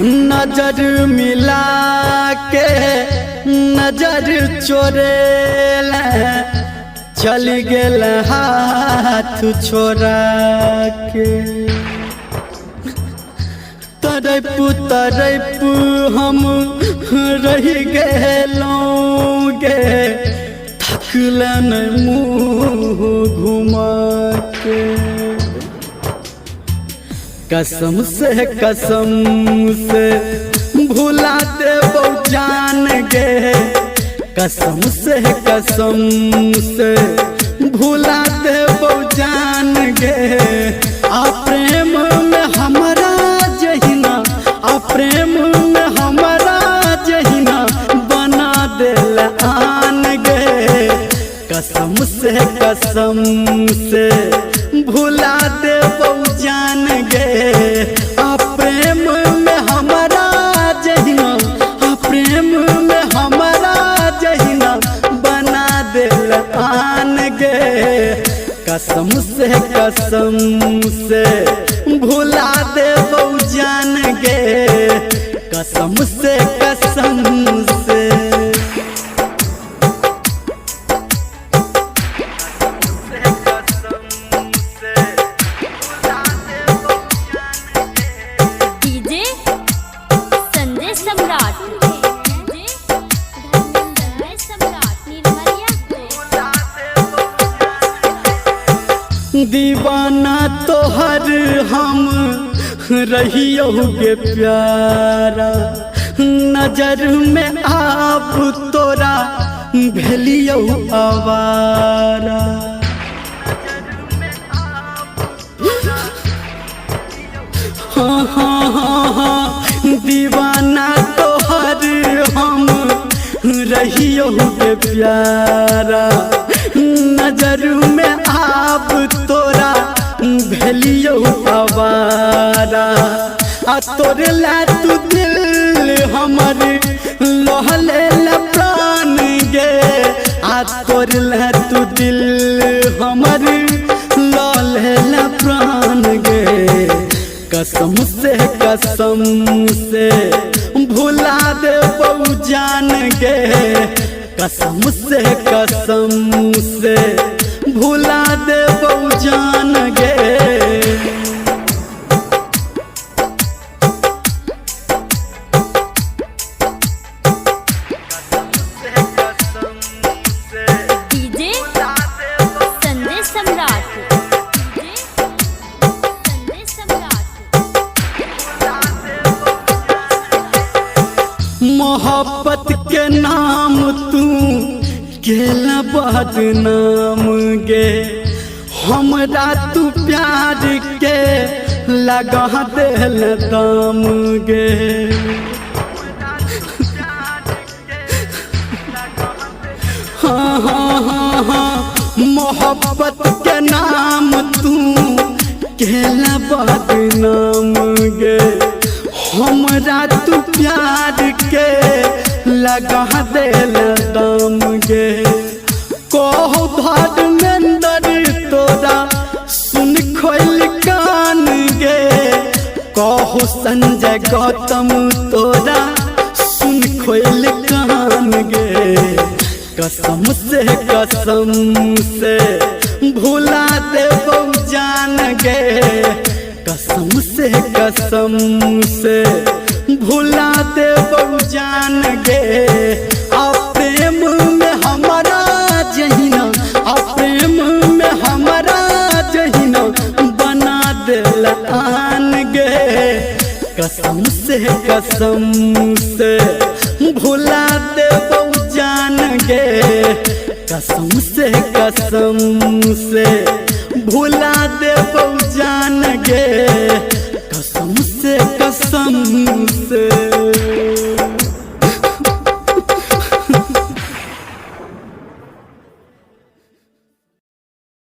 नजर मिला के नजर चोरेल चल गेल हाथ छोड़ा के। तरप हम रह गेलों गे थकलन मुँह घुमा के। कसम से भुला देबो जान गे। कसम से भुला देबो जान गे। आ प्रेम में हमरा जहिना आ प्रेम में हमरा जहिना बना देल आन गे। कसम से भुला देबो जान गे। आ प्रेम में हमरा जहिना आ प्रेम में हमरा जहिना बना देल आन गे। कसम से भुला देबो जान गे। कसम से डीजे संजय सम्राट दीवाना तोहर हम रहियो गे प्यारा। नजर में आप तोरा भेलियो आवारा। हाँ, दीवाना तोहर हम रहियो गे प्यारा। नजर में आप तोरा भेलियो आवारा। आ तोरे ला तू दिल हमर लहले प्राण गे। आ तोरे ला तू दिल हमर लहले प्राण गे। कसम से भुला देबो जान गे। कसम से भुला देबो जान गे। डीजे संजय सम्राट मोहब्बत के नाम तू केला बदनाम गे। हमरा तू प्यार के लगा देल दाम गे। हाँ, मोहब्बत के नाम तू केला बदनाम गे। हमरा तू प्यार के लगा देल दाम गे। कहो धर्मेंद्र तोरा सुन खोल कान गे। कहो संजय गौतम तोरा सुन खोल कान गे। कसम से भुला देबो जान गे। कसम से भुला देबो जान गे। आ प्रेम में हमरा जहिना आ प्रेम में हमरा जहिना बना देल आन गे। कसम से भुला देबो जान गे। कसम से भुला देबो जान गे। कसम से